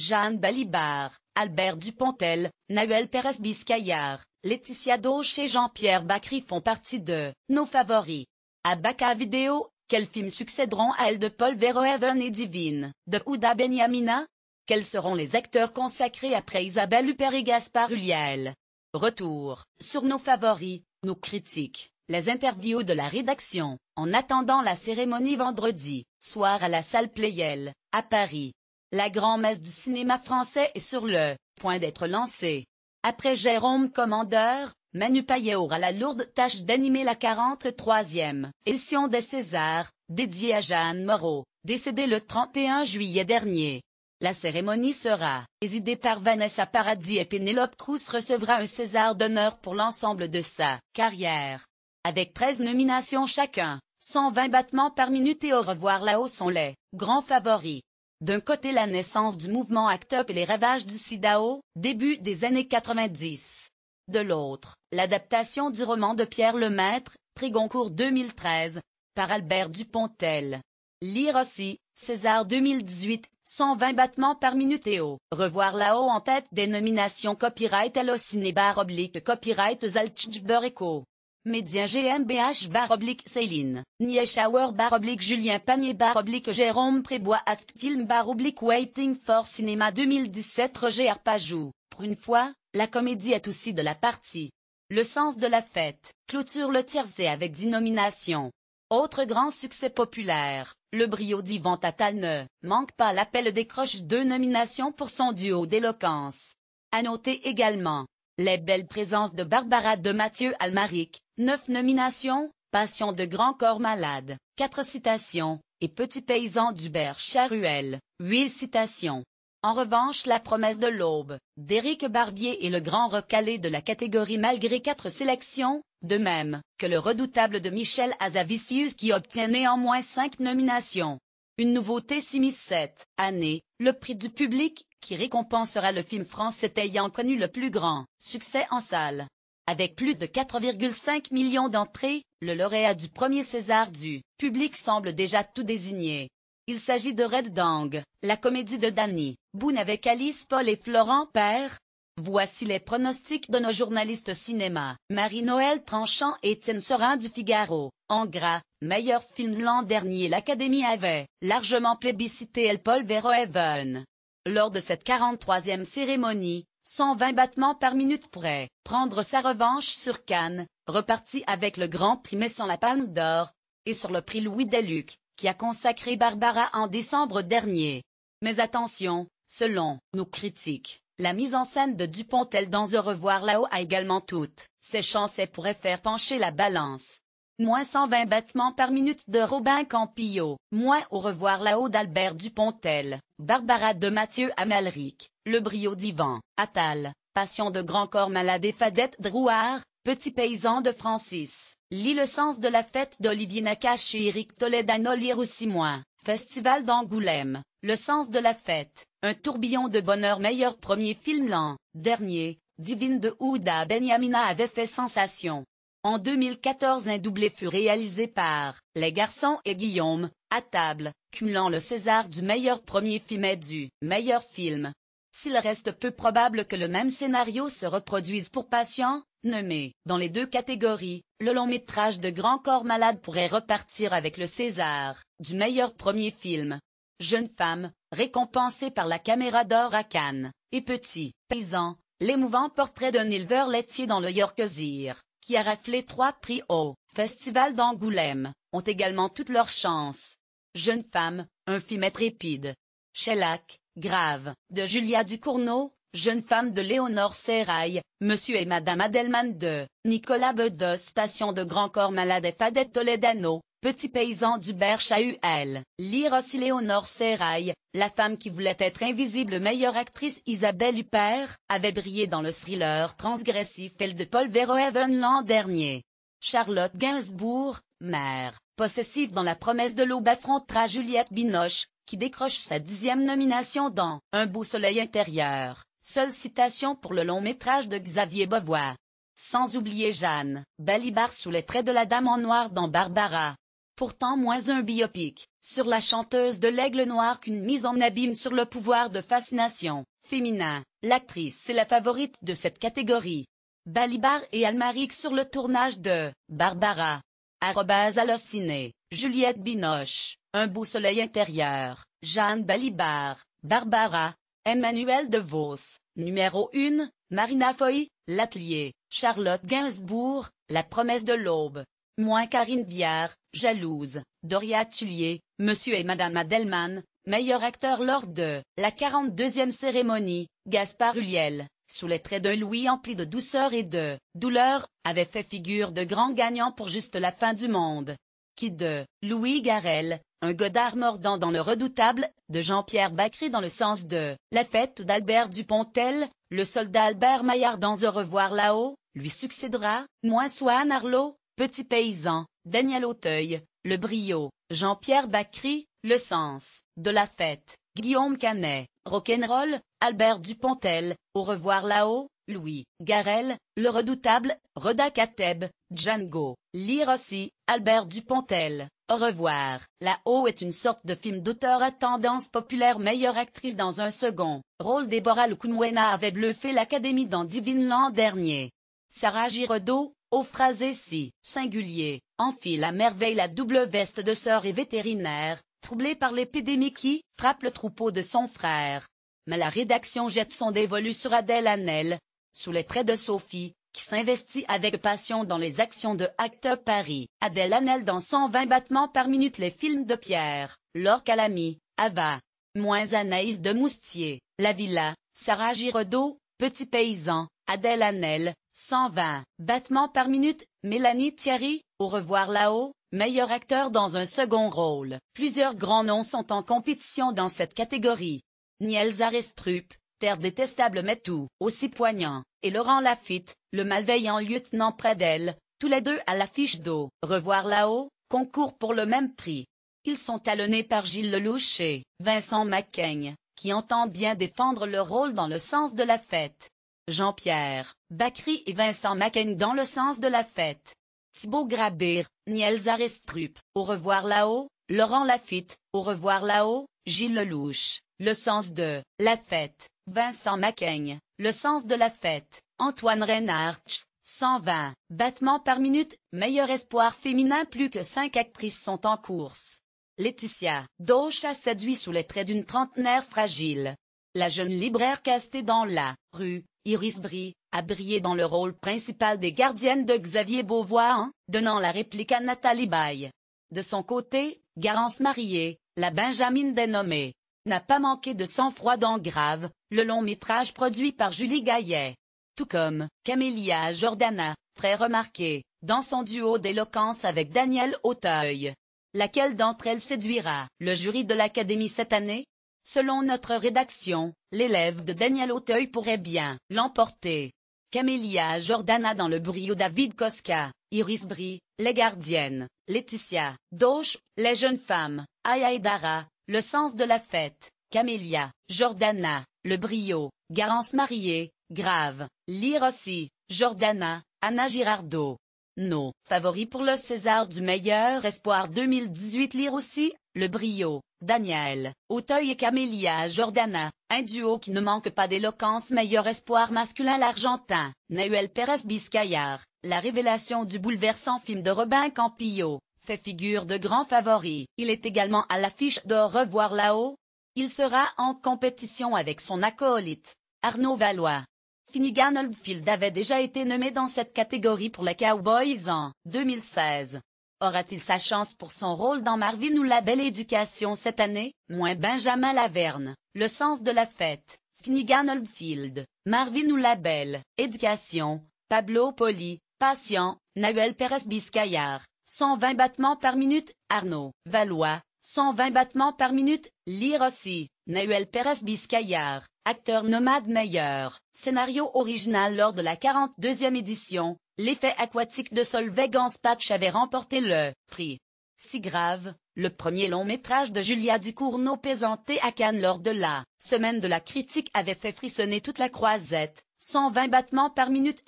Jeanne Balibar, Albert Dupontel, Nahuel Pérez-Biscayar, Laetitia Dauche et Jean-Pierre Bacry font partie de « Nos favoris ». À Baca Vidéo, quels films succéderont à elle de Paul Verhoeven et Divine, de Houda Benyamina? Quels seront les acteurs consacrés après Isabelle Huppert et Gaspard Ulliel? Retour sur Nos favoris, nos critiques, les interviews de la rédaction, en attendant la cérémonie vendredi soir à la salle Pleyel, à Paris. La grand-messe du cinéma français est sur le point d'être lancée. Après Jérôme Commandeur, Manu Payet aura la lourde tâche d'animer la 43e édition des Césars, dédiée à Jeanne Moreau, décédée le 31 juillet dernier. La cérémonie sera présidée par Vanessa Paradis et Pénélope Cruz recevra un César d'honneur pour l'ensemble de sa carrière. Avec 13 nominations chacun, 120 battements par minute et Au revoir là-haut sont les grands favoris. D'un côté la naissance du mouvement ACT UP et les ravages du sida au début des années 90. De l'autre, l'adaptation du roman de Pierre Lemaître, prix Goncourt 2013, par Albert Dupontel. Lire aussi, César 2018, 120 battements par minute et Au revoir là-haut en tête des nominations copyright Allociné / copyright Zaltschber Eco. Média GmbH / Céline, Nieschauer / Julien Panier / Jérôme Prébois Act Film / Waiting for Cinema 2017 Roger Arpajou. Pour une fois, la comédie est aussi de la partie. Le sens de la fête clôture le tiercé avec 10 nominations. Autre grand succès populaire, le brio d'Yvan Attal ne manque pas l'appel décroche 2 nominations pour son duo d'éloquence. À noter également les belles présences de Barbara de Mathieu Almaric, 9 nominations, Passion de grand corps malade, 4 citations, et Petit paysan d'Hubert Charuel, 8 citations. En revanche La promesse de l'aube, d'Éric Barbier est le grand recalé de la catégorie malgré 4 sélections, de même que Le redoutable de Michel Hazavicius qui obtient néanmoins 5 nominations. Une nouveauté s'immisce cette année, le prix du public, qui récompensera le film français ayant connu le plus grand succès en salle. Avec plus de 4,5 millions d'entrées, le lauréat du premier César du public semble déjà tout désigné. Il s'agit de Red Dang, la comédie de Danny Boone avec Alice Paul et Florent Père. Voici les pronostics de nos journalistes cinéma. Marie-Noël Tranchant et Étienne Serin du Figaro. En gras, meilleur film l'an dernier l'Académie avait largement plébiscité El Paul Verhoeven. Lors de cette 43e cérémonie, 120 battements par minute pourrait prendre sa revanche sur Cannes, reparti avec le Grand Prix mais sans la Palme d'Or, et sur le prix Louis Deluc, qui a consacré Barbara en décembre dernier. Mais attention, selon nos critiques, la mise en scène de Dupontel dans Au revoir là-haut a également toutes ses chances et pourrait faire pencher la balance. Moins 120 battements par minute de Robin Campillo, moins Au revoir là-haut d'Albert Dupontel, Barbara de Mathieu Amalric, Le brio d'Yvan Attal, Passion de grand corps malade et Fadette Drouard, Petit paysan de Francis, lit Le sens de la fête d'Olivier Nakache et Éric Toledano. Lire aussi moins, Festival d'Angoulême, Le sens de la fête, un tourbillon de bonheur meilleur premier film l'an dernier, Divine de Houda Benyamina avait fait sensation. En 2014 un doublé fut réalisé par Les Garçons et Guillaume, à table, cumulant le César du meilleur premier film et du meilleur film. S'il reste peu probable que le même scénario se reproduise pour Patient, nommé dans les 2 catégories, le long-métrage de Grand corps malade pourrait repartir avec le César du meilleur premier film. Jeune femme, récompensée par la Caméra d'Or à Cannes, et Petit paysan, l'émouvant portrait d'un éleveur laitier dans le Yorkshire, qui a raflé 3 prix au Festival d'Angoulême, ont également toutes leurs chances. Jeune femme, un film intrépide. Shellac, grave, de Julia Ducournau, Jeune femme de Léonore Serrail, Monsieur et Madame Adelman de Nicolas Bedos, Passion de grand corps malade et Fadette Toledano, Petit paysan d'Hubert Chahuel. Lire aussi Léonore Serrail, la femme qui voulait être invisible. Meilleure actrice Isabelle Huppert, avait brillé dans le thriller transgressif Elle de Paul Verhoeven l'an dernier. Charlotte Gainsbourg, mère, possessive dans La promesse de l'aube affrontera Juliette Binoche, qui décroche sa 10e nomination dans Un beau soleil intérieur. Seule citation pour le long-métrage de Xavier Beauvois. Sans oublier Jeanne Balibar sous les traits de la Dame en noir dans Barbara. pourtant moins un biopic sur la chanteuse de l'Aigle Noir qu'une mise en abîme sur le pouvoir de fascination féminin. L'actrice est la favorite de cette catégorie. Balibar et Almaric sur le tournage de Barbara. @Allociné, Juliette Binoche, Un beau soleil intérieur, Jeanne Balibar, Barbara, Emmanuel DeVos, numéro 1, Marina Foy, L'Atelier, Charlotte Gainsbourg, La promesse de l'aube. Moins Karine Viard, Jalouse, Doria Tullier, Monsieur et Madame Adelman, meilleur acteur lors de la 42e cérémonie, Gaspard Ulliel, sous les traits d'un Louis empli de douceur et de douleur, avait fait figure de grand gagnant pour Juste la fin du monde. Qui de Louis Garrel, Un Godard mordant dans Le Redoutable, de Jean-Pierre Bacri dans Le sens de La fête d'Albert Dupontel, le soldat Albert Maillard dans Au revoir là-haut, lui succédera, moins Swan Arlo, Petit paysan, Daniel Auteuil, Le brio, Jean-Pierre Bacri, Le sens de la fête, Guillaume Canet, Rock'n'roll, Albert Dupontel, Au revoir là-haut, Louis Garrel, Le Redoutable, Rhoda Kateb, Django, lire aussi, Albert Dupontel. Au revoir, là-haut est une sorte de film d'auteur à tendance populaire. Meilleure actrice dans un second rôle, Deborah Lukunwena avait bluffé l'Académie dans Divine l'an dernier. Sarah Giraudot, au phrasé singulier, enfile à merveille la double veste de sœur et vétérinaire, troublée par l'épidémie qui frappe le troupeau de son frère. Mais la rédaction jette son dévolu sur Adèle Haenel, sous les traits de Sophie, qui s'investit avec passion dans les actions de Act Up Paris. Adèle Haenel dans 120 battements par minute. Les films de Pierre, Laure Calamy, Ava. Moins Anaïs de Moustier, La Villa, Sarah Giraudot, Petit paysan, Adèle Haenel, 120 battements par minute. Mélanie Thierry, Au revoir là-haut, meilleur acteur dans un second rôle. Plusieurs grands noms sont en compétition dans cette catégorie. Niels Arestrup, Terre détestable mais tout aussi poignant, et Laurent Lafitte, Le malveillant lieutenant près d'elle, tous les deux à l'affiche d'Au revoir là-haut, concourent pour le même prix. Ils sont talonnés par Gilles Lelouch et Vincent Macaigne, qui entendent bien défendre leur rôle dans Le sens de la fête. Jean-Pierre Bacri et Vincent Macaigne dans Le sens de la fête. Thibaut Grabir, Niels Arestrup, Au revoir là-haut, Laurent Lafitte, Au revoir là-haut, Gilles Lelouch, Le sens de la fête, Vincent Macaigne, Le sens de la fête, Antoine Reinhardt, 120 battements par minute. Meilleur espoir féminin, plus que 5 actrices sont en course. Laetitia Doche a séduit sous les traits d'une trentenaire fragile. La jeune libraire castée dans La rue, Iris Brie, a brillé dans le rôle principal des gardiennes de Xavier Beauvois en donnant la réplique à Nathalie Baye. De son côté, Garance Marié, la Benjamine dénommée, n'a pas manqué de sang-froid dans Grave, le long-métrage produit par Julie Gaillet. Tout comme Camélia Jordana, très remarquée, dans son duo d'éloquence avec Daniel Auteuil. Laquelle d'entre elles séduira le jury de l'Académie cette année? Selon notre rédaction, l'élève de Daniel Auteuil pourrait bien l'emporter. Camélia Jordana dans Le brio, David Koska, Iris Brie, Les gardiennes, Laetitia Doche, Les jeunes femmes, Aya Dara, Le sens de la fête, Camélia Jordana, Le brio, Garance Marié, Grave, lire aussi, Jordana, Anna Girardot. Nos favoris pour le César du meilleur espoir 2018, lire aussi, Le brio, Daniel Auteuil et Camélia Jordana, un duo qui ne manque pas d'éloquence. Meilleur espoir masculin, l'Argentin, Nahuel Pérez Biscayar, la révélation du bouleversant film de Robin Campillo, fait figure de grand favori. Il est également à l'affiche d'Au revoir là-haut. Il sera en compétition avec son acolyte, Arnaud Valois. Finnegan Oldfield avait déjà été nommé dans cette catégorie pour les Cowboys en 2016. Aura-t-il sa chance pour son rôle dans Marvin ou La Belle Éducation cette année? Moins Benjamin Laverne, Le sens de la fête, Finnegan Oldfield, Marvin ou La Belle Éducation, Pablo Poli, Patient, Nahuel Pérez Biscayar, 120 battements par minute, Arnaud Valois, 120 battements par minute, lire aussi, Nahuel Pérez Biscayar, acteur nomade meilleur, scénario original. Lors de la 42e édition, L'effet aquatique de Solveig Anspach avait remporté le prix. Si grave, le premier long métrage de Julia Ducournau présenté à Cannes lors de la semaine de la critique avait fait frissonner toute la croisette, 120 battements par minute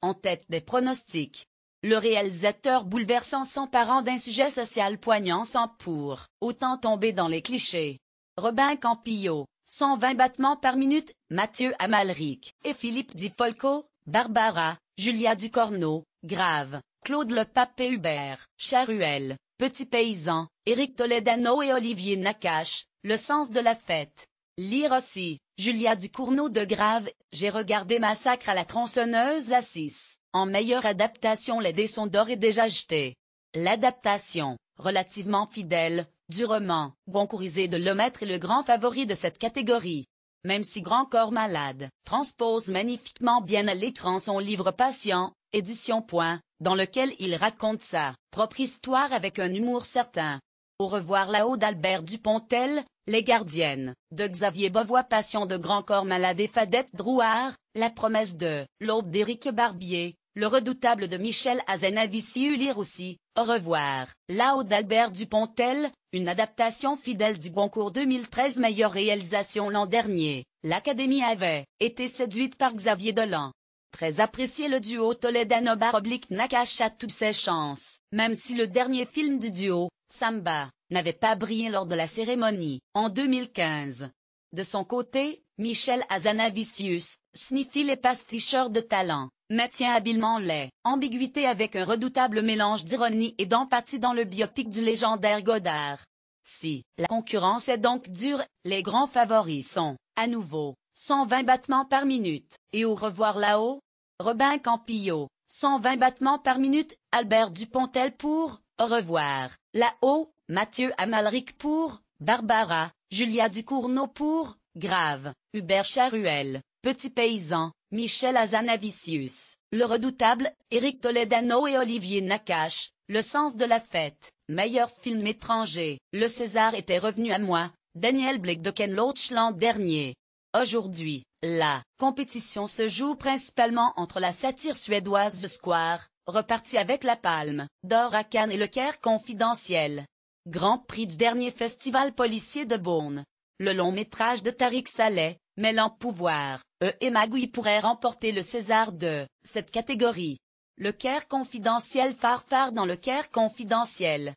en tête des pronostics. le réalisateur bouleversant s'emparant d'un sujet social poignant sans pour autant tomber dans les clichés. Robin Campillo, 120 battements par minute, Mathieu Amalric et Philippe Di Folco, Barbara, Julia Ducorneau, Grave, Claude Lepape et Hubert Charuel, Petit Paysan, Éric Toledano et Olivier Nakache, Le sens de la fête. Lire aussi, Julia Ducournau de Grave, J'ai regardé Massacre à la tronçonneuse à 6. En meilleure adaptation, les dés sont d'or et déjà jetés. L'adaptation, relativement fidèle, du roman Goncourisé de Lemaitre est le grand favori de cette catégorie. Même si Grand Corps Malade transpose magnifiquement bien à l'écran son livre Patient, édition Point, dans lequel il raconte sa propre histoire avec un humour certain. Au revoir là-haut d'Albert Dupontel, Les Gardiennes, de Xavier Beauvois, Passion de Grand Corps Malade et Fadette Drouard, La promesse de L'Aube d'Éric Barbier, Le redoutable de Michel Hazanavicius. Lire aussi, Au revoir, là-haut d'Albert Dupontel, une adaptation fidèle du Goncourt 2013 meilleure réalisation l'an dernier. L'Académie avait été séduite par Xavier Dolan. Très apprécié, le duo Toledano/Nakache a toutes ses chances, même si le dernier film du duo, Samba, n'avait pas brillé lors de la cérémonie, en 2015. De son côté, Michel Hazanavicius signifie les pasticheurs de talent, mais tient habilement les ambiguïtés avec un redoutable mélange d'ironie et d'empathie dans le biopic du légendaire Godard. Si la concurrence est donc dure, les grands favoris sont, à nouveau, 120 battements par minute, et Au revoir là-haut, Robin Campillo, 120 battements par minute, Albert Dupontel pour Au revoir, là-haut, Mathieu Amalric pour Barbara, Julia Ducournau pour Grave, Hubert Charuel, Petit Paysan, Michel Hazanavicius, Le redoutable, Éric Toledano et Olivier Nakache, Le sens de la fête, meilleur film étranger, Le César était revenu à moi, Daniel Blake de Ken Loach l'an dernier. Aujourd'hui, la compétition se joue principalement entre la satire suédoise The Square, repartie avec la Palme d'Or à Cannes, et Le Caire confidentiel. Grand prix du dernier festival policier de Beaune. Le long métrage de Tariq Saleh, mêlant pouvoir, et magouille pourrait remporter le César de cette catégorie. Le Caire confidentiel, phare dans Le Caire confidentiel.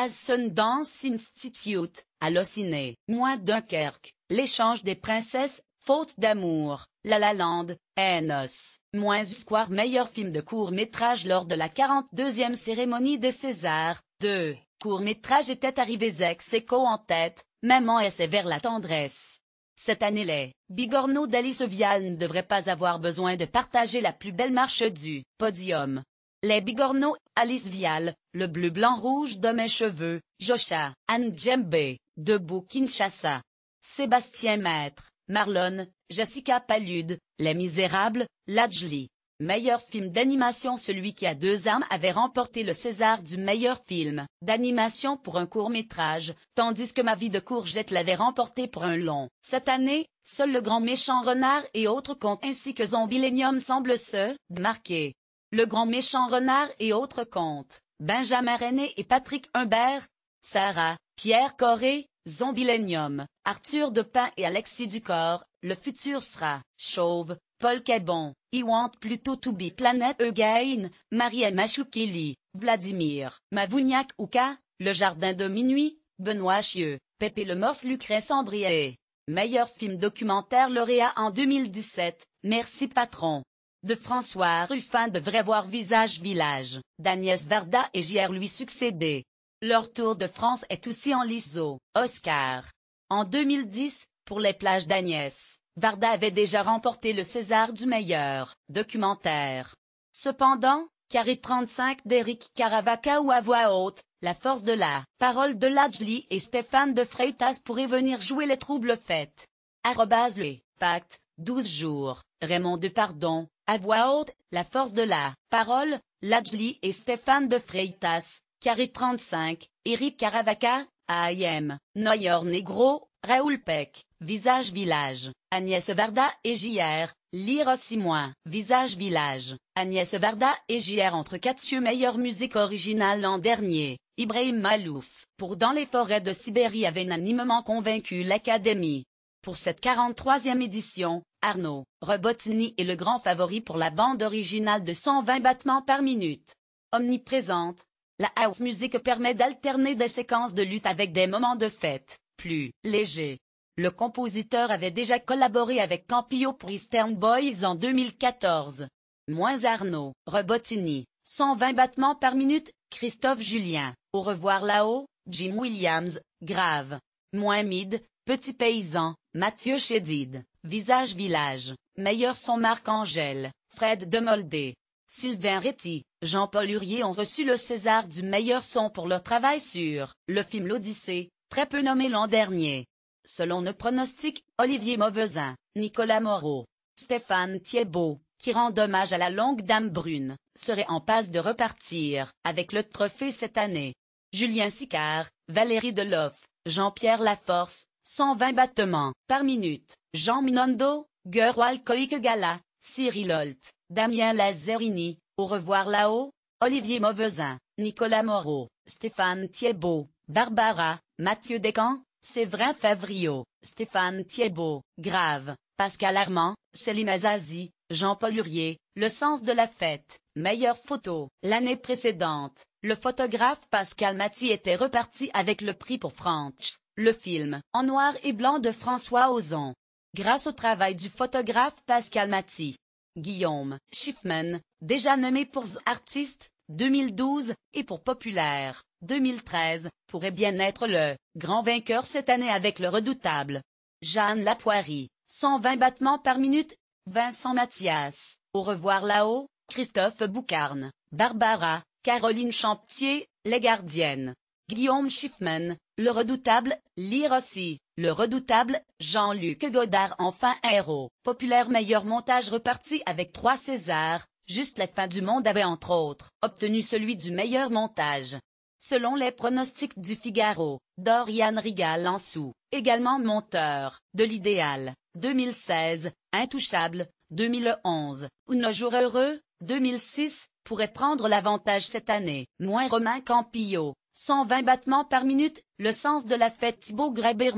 @Sundance Institute, Allociné, moins Dunkerque, L'échange des princesses, Faute d'amour, La La Land, Enos, moins Square meilleur film de court-métrage lors de la 42e cérémonie des Césars, 2 courts-métrages étaient arrivés ex aequo en tête, Maman et c'est vers la tendresse. Cette année, les Bigorneaux d'Alice Vial ne devraient pas avoir besoin de partager la plus belle marche du podium. Les Bigorneaux, Alice Vial, Le bleu blanc rouge de mes cheveux, Jocha, Anne Djembe, Debout Kinshasa. Sébastien Maître, Marlon, Jessica Palude, Les Misérables, Lajli. Meilleur film d'animation, Celui qui a deux armes avait remporté le César du meilleur film d'animation pour un court-métrage, tandis que Ma vie de courgette l'avait remporté pour un long. Cette année, seul Le Grand Méchant Renard et autres contes ainsi que Zombilenium semblent se marquer. Le Grand Méchant Renard et autres contes, Benjamin René et Patrick Humbert, Sarah, Pierre Corré, Zombilenium, Arthur Depin et Alexis Ducor, Le futur sera chauve, Paul Québon, I Want Plutôt to Be Planet Again, Mariam Machoukili, Vladimir Mavouniak Ouka, Le Jardin de minuit, Benoît Chieux, Pépé le Morse, Lucrèce Andrié. Meilleur film documentaire lauréat en 2017, Merci Patron. De François Ruffin devrait voir Visage Village, d'Agnès Varda et J.R. lui succéder. Leur tour de France est aussi en lice aux Oscars. En 2010, pour Les plages d'Agnès, Varda avait déjà remporté le César du meilleur documentaire. Cependant, Carré 35 d'Éric Caravaca ou À voix haute, La force de la parole de Lajli et Stéphane de Freitas pourraient venir jouer Les troubles fêtes. @Le Pacte, 12 jours, Raymond Depardon, À voix haute, La force de la parole, Lajli et Stéphane de Freitas, Carré 35, Éric Caravaca, A.I.M., Noyer Negro, Raoul Peck, Visage Village, Agnès Varda et J.R., Lire aussi moins, Visage Village, Agnès Varda et J.R. entre 4 cieux meilleure musique originale l'an dernier, Ibrahim Malouf, pour Dans les forêts de Sibérie avait unanimement convaincu l'Académie. Pour cette 43e édition, Arnaud Robotini est le grand favori pour la bande originale de 120 battements par minute. omniprésente. La house music permet d'alterner des séquences de lutte avec des moments de fête, plus légers. Le compositeur avait déjà collaboré avec Campillo pour Eastern Boys en 2014. Moins Arnaud, Rebottini, 120 battements par minute, Christophe Julien, Au revoir là-haut, Jim Williams, Grave. Moins Mid, Petit Paysan, Mathieu Chédid, Visage Village, Meilleur son Marc-Angèle, Fred Demoldé. Sylvain Réty, Jean-Paul Hurier ont reçu le César du meilleur son pour leur travail sur le film L'Odyssée, très peu nommé l'an dernier. Selon nos pronostics, Olivier Mauvezin, Nicolas Moreau, Stéphane Thiebaud, qui rend hommage à la longue dame brune, serait en passe de repartir avec le trophée cette année. Julien Sicard, Valérie Deloff, Jean-Pierre Laforce, 120 battements par minute, Jean Minondo, Gerwal Koike-Gala, Cyril Holt, Damien Lazzarini, Au revoir là-haut, Olivier Mauvezin, Nicolas Moreau, Stéphane Thiebaud, Barbara, Mathieu Descamps, Séverin Favrio, Stéphane Thiebaud, Grave, Pascal Armand, Selim Azazi, Jean-Paul Hurier, Le sens de la fête, meilleure photo. L'année précédente, le photographe Pascal Maty était reparti avec le prix pour Franz, le film en noir et blanc de François Ozon. Grâce au travail du photographe Pascal Maty, Guillaume Schiffman, déjà nommé pour The Artist, 2012, et pour Populaire, 2013, pourrait bien être le grand vainqueur cette année avec le redoutable Jeanne Lapoirie, 120 battements par minute, Vincent Mathias, Au revoir là-haut, Christophe Boucarne, Barbara, Caroline Champtier, Les Gardiennes. Guillaume Schiffman, le redoutable, Lire aussi, le redoutable, Jean-Luc Godard enfin un héros. Populaire meilleur montage reparti avec 3 Césars, Juste la fin du monde avait entre autres obtenu celui du meilleur montage. Selon les pronostics du Figaro, Dorian Rigal en sous, également monteur, de l'idéal, 2016, Intouchable, 2011, ou Nos jours heureux, 2006, pourrait prendre l'avantage cette année. Moins Romain Campillo, 120 battements par minute, Le sens de la fête Thibaut Grébert.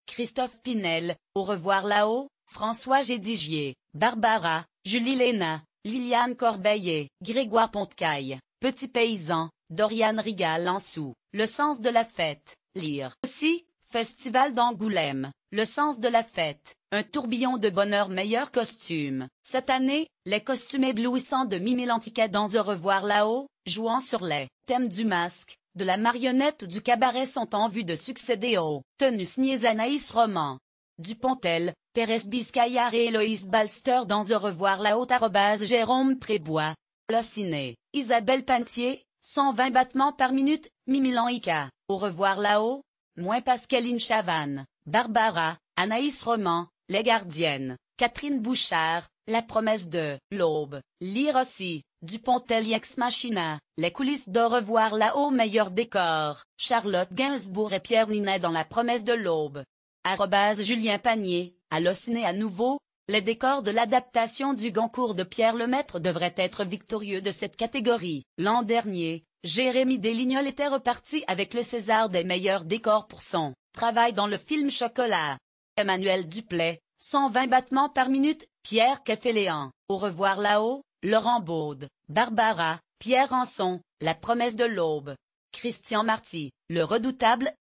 Christophe Pinel, Au revoir là-haut, François Gédigier, Barbara, Julie Léna, Liliane Corbeillet, Grégoire Pontecaille, Petit Paysan, Dorian Rigal en sous, Le sens de la fête, Lire aussi, Festival d'Angoulême, Le sens de la fête, un tourbillon de bonheur meilleur costume. Cette année, les costumes éblouissants de Mimi Lantica dans Au revoir là-haut, jouant sur les thèmes du masque, de la marionnette du cabaret sont en vue de succéder aux tenues signées Anaïs Roman. Dupontel, Pérez Biscaillard et Héloïse Balster dans Au revoir là-haut Jérôme Prébois. Lociné, Isabelle Pantier, 120 battements par minute, Mimi Lantica, Au revoir là-haut, moins Pascaline Chavannes, Barbara, Anaïs Roman, Les Gardiennes, Catherine Bouchard, La promesse de l'Aube, Lire aussi, Dupontel Ex Machina, Les coulisses d'Au revoir là-haut meilleur décor, Charlotte Gainsbourg et Pierre Ninet dans La promesse de l'Aube. Julien Panier, Allociné à nouveau, les décors de l'adaptation du Goncourt de Pierre Lemaître devraient être victorieux de cette catégorie. L'an dernier, Jérémy Deslignoles était reparti avec le César des meilleurs décors pour son travail dans le film Chocolat. Emmanuel Duplay, 120 battements par minute, Pierre Caféléan, Au revoir là-haut, Laurent Baude, Barbara, Pierre Ranson, La promesse de l'Aube. Christian Marty, le redoutable,